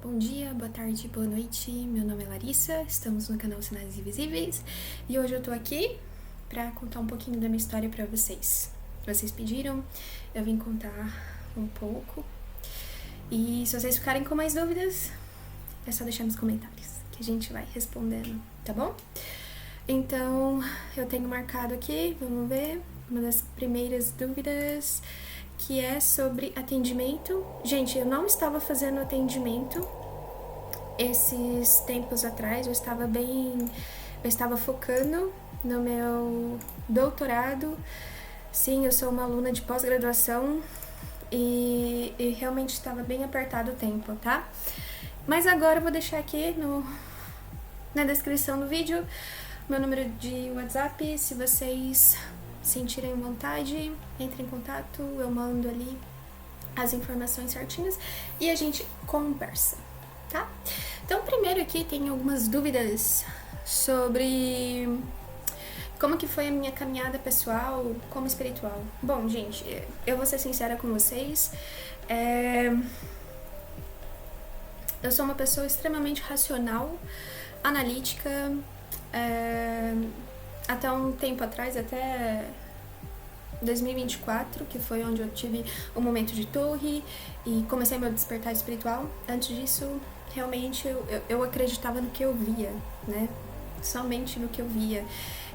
Bom dia, boa tarde, boa noite, meu nome é Larissa, estamos no canal Sinais Invisíveis e hoje eu tô aqui pra contar um pouquinho da minha história pra vocês. Vocês pediram, eu vim contar um pouco e se vocês ficarem com mais dúvidas, é só deixar nos comentários que a gente vai respondendo, tá bom? Então, eu tenho marcado aqui, vamos ver, uma das primeiras dúvidas que é sobre atendimento. Gente, eu não estava fazendo atendimento esses tempos atrás, eu estava focando no meu doutorado. Sim, eu sou uma aluna de pós-graduação e realmente estava bem apertado o tempo, tá? Mas agora eu vou deixar aqui na descrição do vídeo meu número de WhatsApp, se vocês sentirem vontade, entrem em contato, eu mando ali as informações certinhas e a gente conversa, tá? Então, primeiro aqui tem algumas dúvidas sobre como que foi a minha caminhada pessoal como espiritual. Bom, gente, eu vou ser sincera com vocês, eu sou uma pessoa extremamente racional, analítica, até um tempo atrás, até 2024, que foi onde eu tive um momento de torre e comecei meu despertar espiritual. Antes disso, realmente eu acreditava no que eu via, né? Somente no que eu via.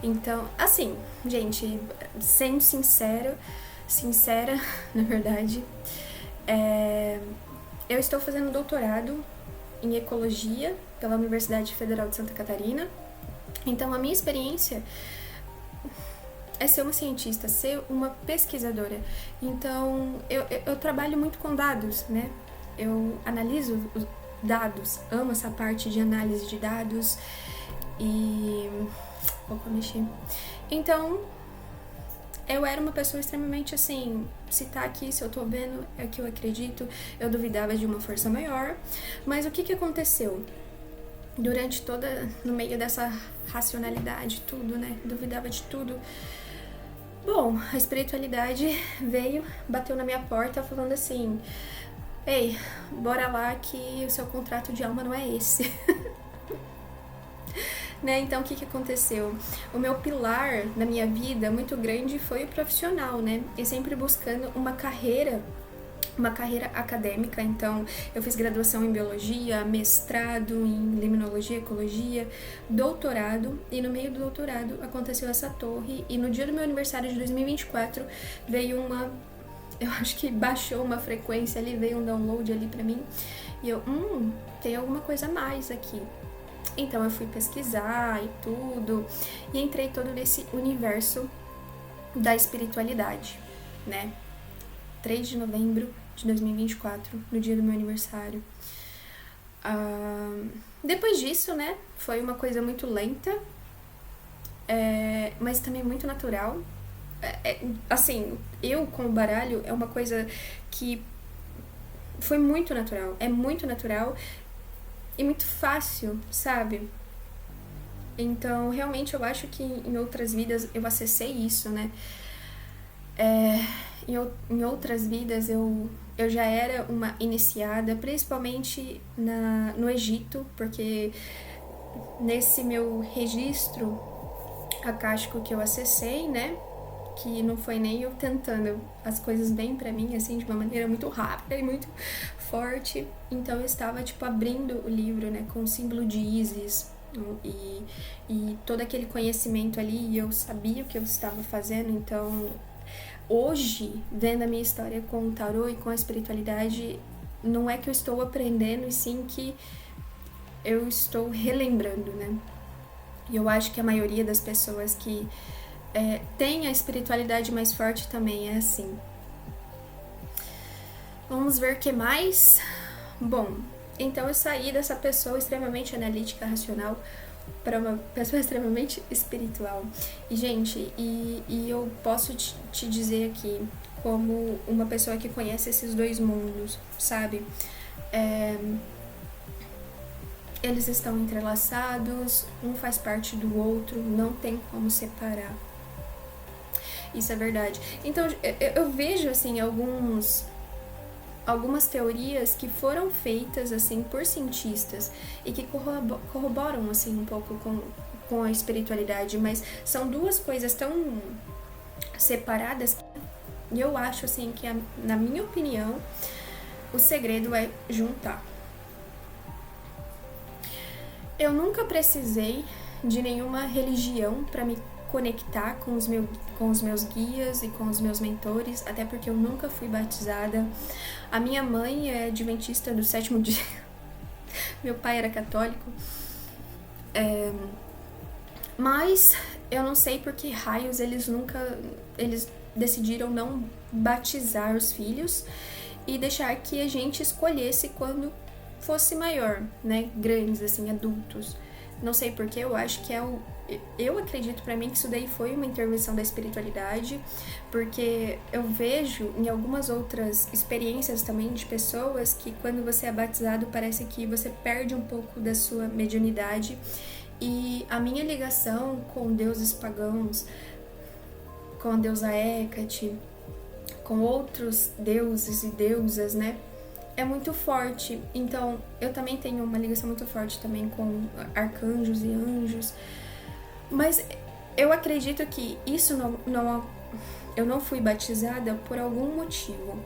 Então, assim, gente, sendo sincera, na verdade, eu estou fazendo doutorado em ecologia pela Universidade Federal de Santa Catarina. Então, a minha experiência é ser uma cientista, ser uma pesquisadora. Então, eu trabalho muito com dados, né? Eu analiso os dados, amo essa parte de análise de dados e... Opa, mexi. Então, eu era uma pessoa extremamente assim, se tá aqui, se eu tô vendo, é o que eu acredito, eu duvidava de uma força maior. Mas o que aconteceu? Durante no meio dessa racionalidade, tudo, né? Duvidava de tudo. Bom, a espiritualidade veio, bateu na minha porta falando assim: ei, bora lá que o seu contrato de alma não é esse. Né? Então, o que aconteceu? O meu pilar na minha vida muito grande foi o profissional, né? E sempre buscando uma carreira acadêmica. Então, eu fiz graduação em biologia, mestrado em limnologia, ecologia, doutorado, e no meio do doutorado aconteceu essa torre, e no dia do meu aniversário de 2024 veio eu acho que baixou uma frequência ali, veio um download ali pra mim, e eu, tem alguma coisa a mais aqui. Então eu fui pesquisar e tudo, e entrei todo nesse universo da espiritualidade, né? 3 de novembro de 2024, no dia do meu aniversário. Depois disso, né, foi uma coisa muito lenta, mas também muito natural. Assim, eu com o baralho é uma coisa que foi muito natural, é muito natural e muito fácil, sabe? Então, realmente eu acho que em outras vidas eu acessei isso, né? Em outras vidas eu já era uma iniciada, principalmente no Egito, porque nesse meu registro akáshico que eu acessei, né, que não foi nem eu tentando, as coisas vêm pra mim assim de uma maneira muito rápida e muito forte. Então eu estava tipo abrindo o livro, né, com o símbolo de Ísis e todo aquele conhecimento ali, e eu sabia o que eu estava fazendo. Então hoje, vendo a minha história com o tarô e com a espiritualidade, não é que eu estou aprendendo, e sim que eu estou relembrando, né? E eu acho que a maioria das pessoas que tem a espiritualidade mais forte também é assim. Vamos ver o que mais? Bom, então eu saí dessa pessoa extremamente analítica, racional, para uma pessoa extremamente espiritual. E, gente, e eu posso te dizer aqui, como uma pessoa que conhece esses dois mundos, sabe? Eles estão entrelaçados, um faz parte do outro, não tem como separar. Isso é verdade. Então, eu vejo, assim, alguns algumas teorias que foram feitas assim por cientistas e que corroboram assim um pouco com a espiritualidade, mas são duas coisas tão separadas e eu acho assim que, na minha opinião, o segredo é juntar. Eu nunca precisei de nenhuma religião para me conectar com os meus guias e com os meus mentores, até porque eu nunca fui batizada. A minha mãe é adventista do 7º dia, meu pai era católico, mas eu não sei por que raios eles decidiram não batizar os filhos e deixar que a gente escolhesse quando fosse maior, né, grandes, assim, adultos. Não sei porquê, eu acho que eu acredito pra mim que isso daí foi uma intervenção da espiritualidade, porque eu vejo em algumas outras experiências também de pessoas que quando você é batizado parece que você perde um pouco da sua mediunidade, e a minha ligação com deuses pagãos, com a deusa Hecate, com outros deuses e deusas, né, é muito forte. Então, eu também tenho uma ligação muito forte também com arcanjos e anjos. Mas eu acredito que isso eu não fui batizada por algum motivo.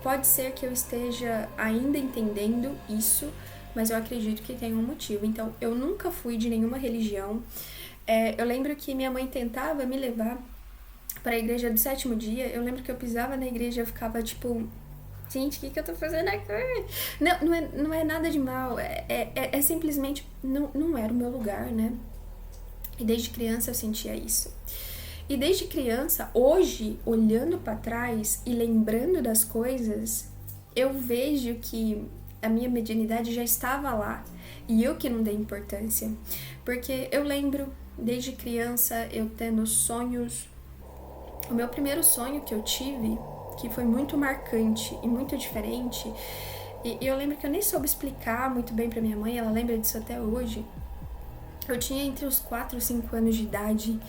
Pode ser que eu esteja ainda entendendo isso, mas eu acredito que tem um motivo. Então, eu nunca fui de nenhuma religião. Eu lembro que minha mãe tentava me levar para a igreja do 7º dia. Eu lembro que eu pisava na igreja e eu ficava tipo... Gente, o que eu tô fazendo aqui? Não é nada de mal, é simplesmente, não era o meu lugar, né? E desde criança eu sentia isso. E desde criança, hoje, olhando pra trás e lembrando das coisas, eu vejo que a minha mediunidade já estava lá. E eu que não dei importância. Porque eu lembro, desde criança, eu tendo sonhos. O meu primeiro sonho que eu tive, que foi muito marcante e muito diferente, e eu lembro que eu nem soube explicar muito bem pra minha mãe, ela lembra disso até hoje. Eu tinha entre os 4 e 5 anos de idade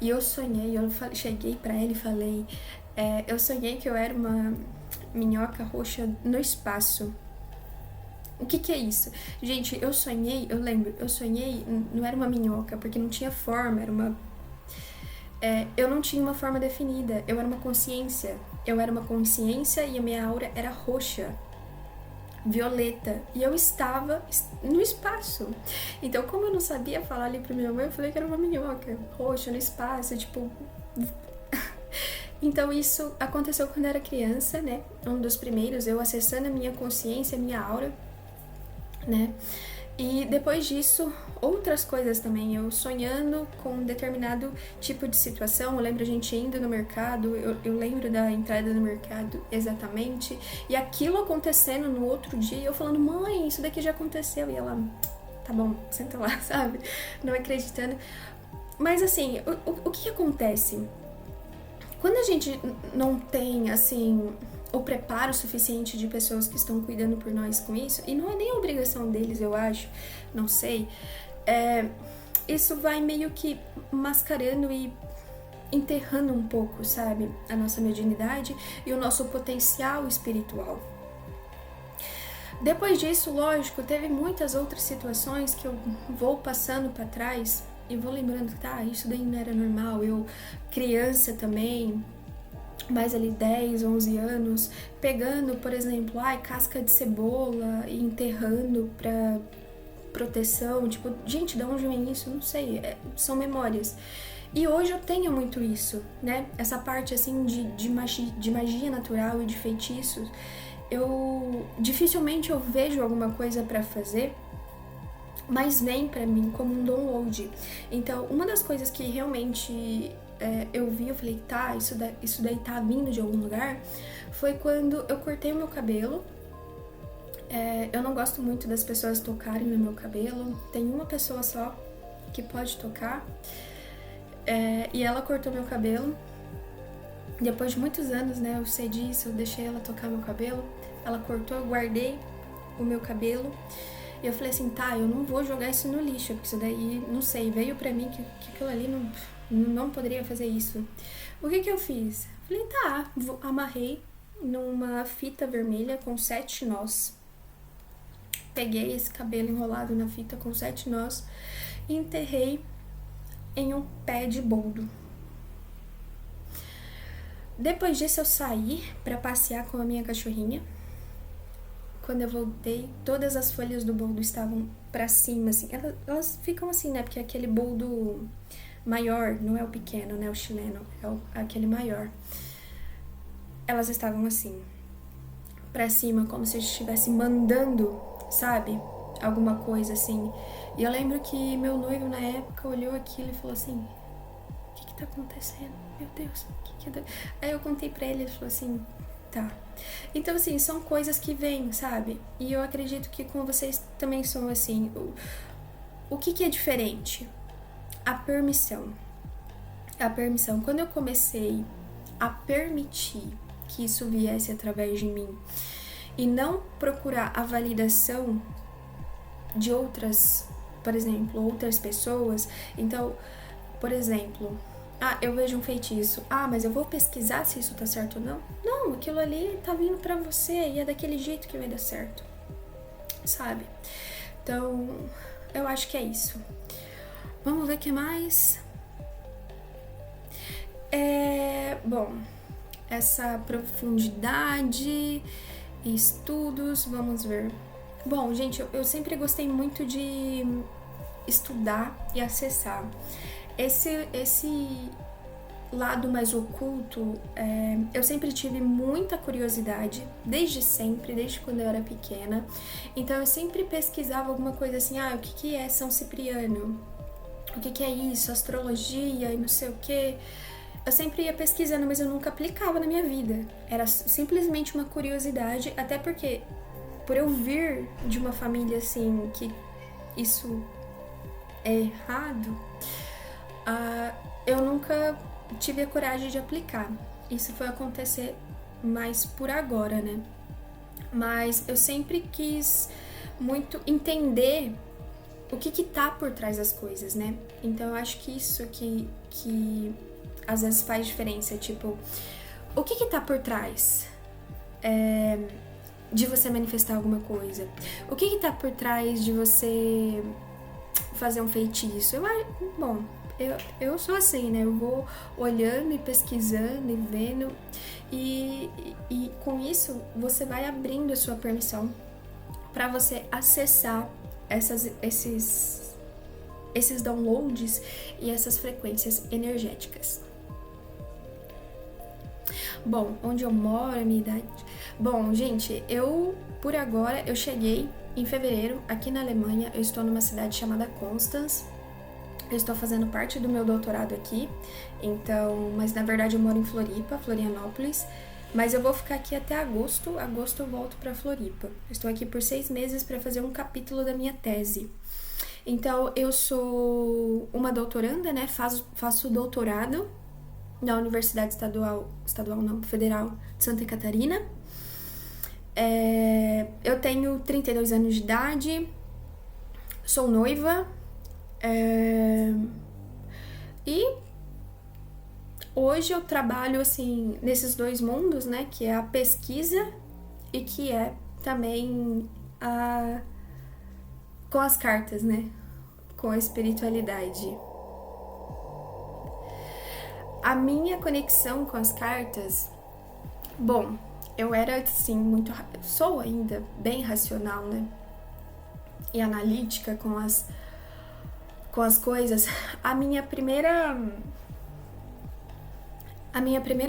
e eu sonhei, cheguei pra ela e falei, eu sonhei que eu era uma minhoca roxa no espaço. O que é isso? Gente, eu sonhei, não era uma minhoca, porque não tinha forma, eu não tinha uma forma definida, eu era uma consciência. Eu era uma consciência e a minha aura era roxa, violeta. E eu estava no espaço. Então, como eu não sabia falar ali pra minha mãe, eu falei que era uma minhoca roxa no espaço, tipo... Então, isso aconteceu quando eu era criança, né? Um dos primeiros, eu acessando a minha consciência, a minha aura, né? E depois disso, outras coisas também, eu sonhando com um determinado tipo de situação. Eu lembro a gente indo no mercado, eu lembro da entrada no mercado exatamente, e aquilo acontecendo no outro dia, eu falando, mãe, isso daqui já aconteceu, e ela, tá bom, senta lá, sabe, não acreditando. Mas assim, o que acontece? Quando a gente não tem, assim, o preparo suficiente de pessoas que estão cuidando por nós com isso, e não é nem a obrigação deles, eu acho, não sei, isso vai meio que mascarando e enterrando um pouco, sabe, a nossa mediunidade e o nosso potencial espiritual. Depois disso, lógico, teve muitas outras situações que eu vou passando para trás e vou lembrando que, tá, isso daí não era normal. Eu, criança também, mais ali 10, 11 anos, pegando, por exemplo, casca de cebola e enterrando pra proteção, tipo, gente, de onde vem isso? Não sei, são memórias. E hoje eu tenho muito isso, né? Essa parte, assim, de magia natural e de feitiços. Dificilmente eu vejo alguma coisa pra fazer, mas vem pra mim como um download. Então, uma das coisas que realmente eu vi, eu falei, tá, isso daí tá vindo de algum lugar, foi quando eu cortei o meu cabelo. Eu não gosto muito das pessoas tocarem no meu cabelo, tem uma pessoa só que pode tocar, e ela cortou meu cabelo. Depois de muitos anos, né, eu sei disso, eu deixei ela tocar meu cabelo, ela cortou, eu guardei o meu cabelo, e eu falei assim, tá, eu não vou jogar isso no lixo, porque isso daí, não sei, veio pra mim que aquilo ali não poderia fazer isso. O que eu fiz? Falei, tá, amarrei, numa fita vermelha com 7 nós. Peguei esse cabelo enrolado na fita com 7 nós e enterrei em um pé de boldo. Depois disso eu saí para passear com a minha cachorrinha. Quando eu voltei, todas as folhas do boldo estavam para cima, assim. Elas ficam assim, né? Porque aquele boldo maior, não é o pequeno, né? O chileno, é aquele maior. Elas estavam assim, para cima, como se eu estivesse mandando, sabe? Alguma coisa assim. E eu lembro que meu noivo na época olhou aquilo e falou assim: o que tá acontecendo? Meu Deus, o que é? Aí eu contei pra ele, ele falou assim: tá. Então, assim, são coisas que vêm, sabe? E eu acredito que com vocês também são assim. O que é diferente? A permissão. A permissão. Quando eu comecei a permitir que isso viesse através de mim e não procurar a validação de outras, por exemplo, outras pessoas. Então, por exemplo, eu vejo um feitiço. Mas eu vou pesquisar se isso tá certo ou não. Não, aquilo ali tá vindo pra você e é daquele jeito que vai dar certo, sabe? Então, eu acho que é isso. Vamos ver o que mais. Bom, essa profundidade, estudos, vamos ver. Bom, gente, eu sempre gostei muito de estudar e acessar. Esse lado mais oculto, eu sempre tive muita curiosidade, desde sempre, desde quando eu era pequena. Então eu sempre pesquisava alguma coisa assim, o que é São Cipriano? O que é isso? Astrologia e não sei o que. Eu sempre ia pesquisando, mas eu nunca aplicava na minha vida. Era simplesmente uma curiosidade, até porque, por eu vir de uma família assim, que isso é errado, eu nunca tive a coragem de aplicar. Isso foi acontecer mais por agora, né? Mas eu sempre quis muito entender o que tá por trás das coisas, né? Então eu acho que isso que às vezes faz diferença, tipo, o que tá por trás de você manifestar alguma coisa? O que tá por trás de você fazer um feitiço? Eu sou assim, né? Eu vou olhando e pesquisando e vendo e com isso você vai abrindo a sua permissão para você acessar esses downloads e essas frequências energéticas. Bom, onde eu moro, a minha idade... Bom, gente, por agora, eu cheguei em fevereiro aqui na Alemanha. Eu estou numa cidade chamada Constance. Eu estou fazendo parte do meu doutorado aqui, então, mas na verdade eu moro em Floripa, Florianópolis, mas eu vou ficar aqui até agosto eu volto para Floripa. Estou aqui por 6 meses para fazer um capítulo da minha tese. Então, eu sou uma doutoranda, né, faço doutorado na Universidade Federal de Santa Catarina. Eu tenho 32 anos de idade, sou noiva, e hoje eu trabalho assim nesses dois mundos, né, que é a pesquisa e que é também com as cartas, né, com a espiritualidade. A minha conexão com as cartas, bom, eu era assim sou ainda bem racional, né, e analítica com as coisas. A minha primeira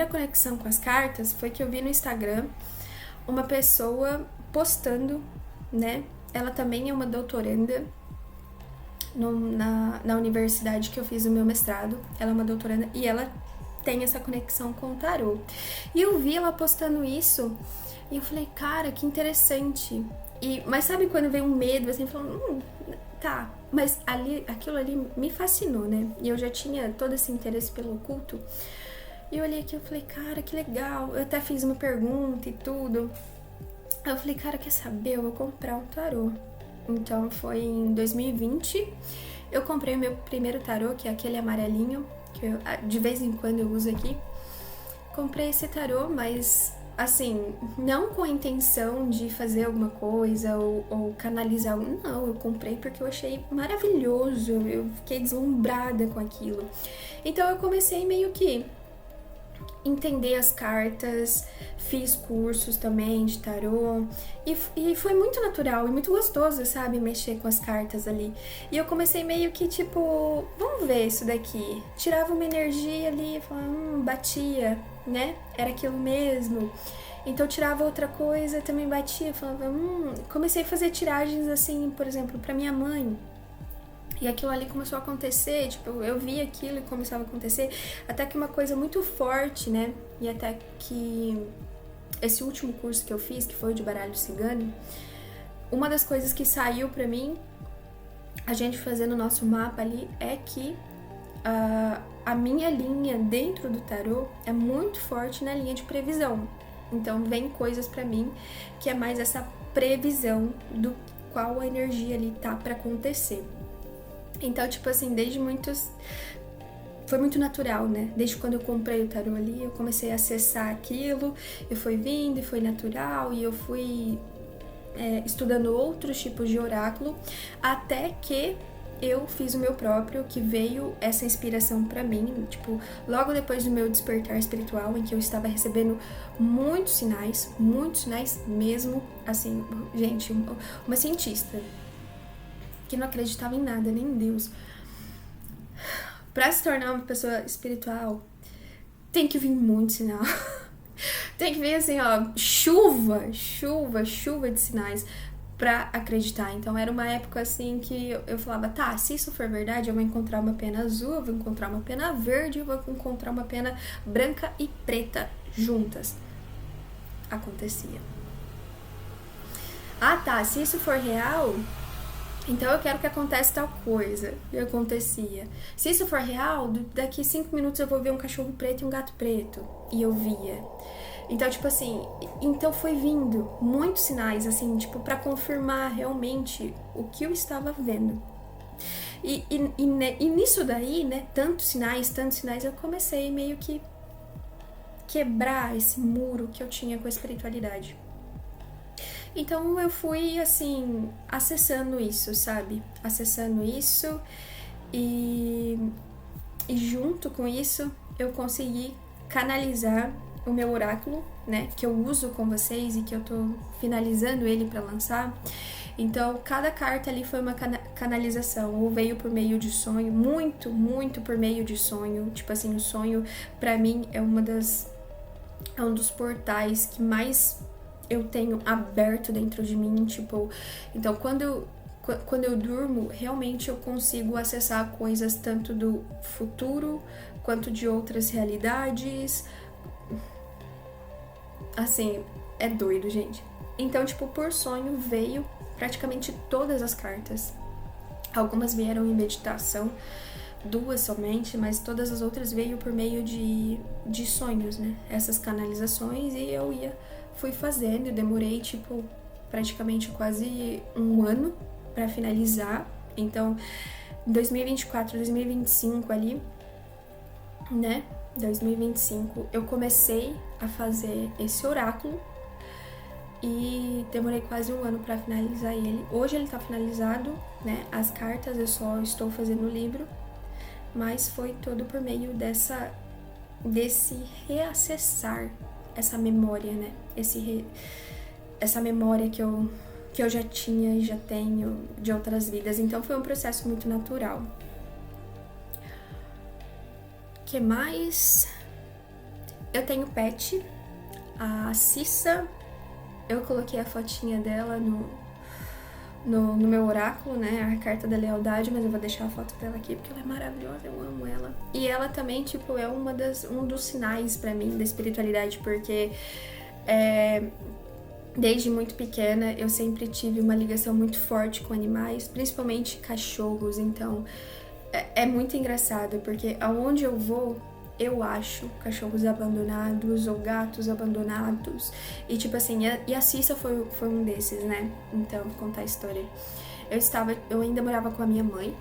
conexão com as cartas foi que eu vi no Instagram uma pessoa postando, né? Ela também é uma doutoranda na universidade que eu fiz o meu mestrado. Ela é uma doutoranda e ela tem essa conexão com o tarô. E eu vi ela postando isso e eu falei, cara, que interessante. Mas sabe quando vem um medo, assim, falando, tá, mas aquilo ali me fascinou, né? E eu já tinha todo esse interesse pelo oculto. E eu olhei aqui e falei, cara, que legal. Eu até fiz uma pergunta e tudo. Eu falei, cara, quer saber? Eu vou comprar um tarô. Então foi em 2020. Eu comprei o meu primeiro tarô, que é aquele amarelinho, que de vez em quando eu uso aqui. Comprei esse tarô, mas assim, não com a intenção de fazer alguma coisa ou canalizar algo. Não, eu comprei porque eu achei maravilhoso, eu fiquei deslumbrada com aquilo. Então eu comecei meio que entender as cartas, fiz cursos também de tarô e foi muito natural e muito gostoso, sabe, mexer com as cartas ali. E eu comecei meio que tipo, vamos ver isso daqui. Tirava uma energia ali, falava, batia, né? Era aquilo mesmo. Então tirava outra coisa, também batia, falava, Comecei a fazer tiragens assim, por exemplo, pra minha mãe. E aquilo ali começou a acontecer, tipo, eu via aquilo e começava a acontecer, até que uma coisa muito forte, né? E até que esse último curso que eu fiz, que foi de baralho cigano, uma das coisas que saiu pra mim, a gente fazendo o nosso mapa ali, é que a minha linha dentro do tarô é muito forte na linha de previsão. Então vem coisas pra mim que é mais essa previsão do qual a energia ali tá pra acontecer. Então, tipo assim, desde muitos... Foi muito natural, né? Desde quando eu comprei o tarô ali, eu comecei a acessar aquilo, eu fui vindo e foi natural, e eu fui estudando outros tipos de oráculo, até que eu fiz o meu próprio, que veio essa inspiração pra mim, tipo, logo depois do meu despertar espiritual, em que eu estava recebendo muitos sinais mesmo, assim, gente, uma cientista que não acreditava em nada, nem em Deus. Pra se tornar uma pessoa espiritual, tem que vir muito sinal. Tem que vir assim, ó, chuva de sinais pra acreditar. Então era uma época assim que eu falava, tá, se isso for verdade, eu vou encontrar uma pena azul, eu vou encontrar uma pena verde, eu vou encontrar uma pena branca e preta juntas. Acontecia. Ah, tá, se isso for real, então eu quero que aconteça tal coisa. E acontecia. Se isso for real, daqui 5 minutos eu vou ver um cachorro preto e um gato preto. E eu via. Então, tipo assim, então foi vindo muitos sinais, assim, tipo, pra confirmar realmente o que eu estava vendo. E nisso daí, né, tantos sinais, eu comecei meio que quebrar esse muro que eu tinha com a espiritualidade. Então eu fui, assim, acessando isso, sabe? Acessando isso e junto com isso eu consegui canalizar o meu oráculo, né? Que eu uso com vocês e que eu tô finalizando ele pra lançar. Então, cada carta ali foi uma canalização, ou veio por meio de sonho, muito por meio de sonho. Tipo assim, o sonho, pra mim, é um dos portais que mais eu tenho aberto dentro de mim, tipo... Então, quando eu durmo, realmente eu consigo acessar coisas tanto do futuro, quanto de outras realidades. Assim, é doido, gente. Então, tipo, por sonho veio praticamente todas as cartas. Algumas vieram em meditação, 2 somente, mas todas as outras veio por meio de sonhos, né? Essas canalizações, e fui fazendo, eu demorei, tipo, praticamente quase 1 ano pra finalizar. Então, 2024, 2025 ali, né? 2025 eu comecei a fazer esse oráculo e demorei quase 1 ano pra finalizar ele. Hoje ele tá finalizado, né? As cartas eu só estou fazendo o livro, mas foi todo por meio desse reacessar essa memória, né? Essa memória que eu já tinha e já tenho de outras vidas. Então foi um processo muito natural. O que mais? Eu tenho pet, a Cissa. Eu coloquei a fotinha dela no meu oráculo, né? A carta da lealdade, mas eu vou deixar a foto dela aqui porque ela é maravilhosa, eu amo ela. E ela também, tipo, é um dos sinais pra mim da espiritualidade, porque desde muito pequena eu sempre tive uma ligação muito forte com animais, principalmente cachorros. Então é muito engraçado, porque aonde eu vou, eu acho cachorros abandonados ou gatos abandonados. E tipo assim, e a Cissa foi um desses, né? Então, vou contar a história. Eu ainda morava com a minha mãe.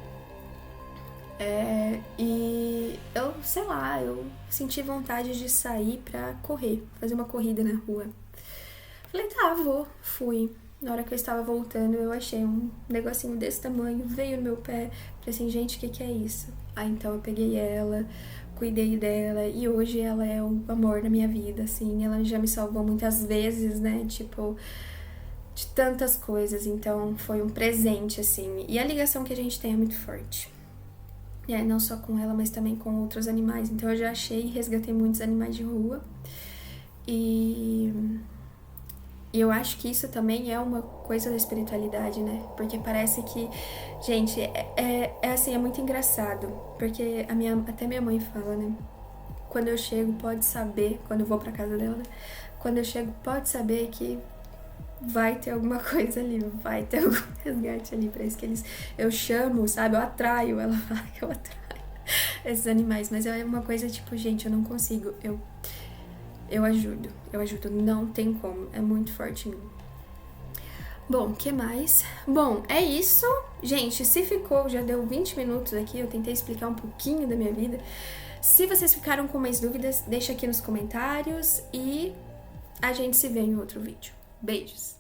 E eu, sei lá, eu senti vontade de sair pra correr, fazer uma corrida na rua. Falei, tá, vou. Fui. Na hora que eu estava voltando, eu achei um negocinho desse tamanho, veio no meu pé. Falei assim, gente, o que é isso? Aí então eu peguei ela, cuidei dela, e hoje ela é o amor da minha vida, assim. Ela já me salvou muitas vezes, né? Tipo, de tantas coisas. Então foi um presente, assim. E a ligação que a gente tem é muito forte. Não só com ela, mas também com outros animais. Então eu já achei e resgatei muitos animais de rua. E eu acho que isso também é uma coisa da espiritualidade, né? Porque parece que, gente, assim, é muito engraçado. Porque até minha mãe fala, né? Quando eu chego, pode saber, quando eu vou pra casa dela, né? Quando eu chego, pode saber que vai ter alguma coisa ali, vai ter algum resgate ali. Parece que eu chamo, sabe? Eu atraio, ela fala que eu atraio esses animais. Mas é uma coisa tipo, gente, eu não consigo, eu ajudo, não tem como, é muito forte em mim. Bom, o que mais? Bom, é isso. Gente, se ficou, já deu 20 minutos aqui, eu tentei explicar um pouquinho da minha vida. Se vocês ficaram com mais dúvidas, deixa aqui nos comentários e a gente se vê em outro vídeo. Beijos!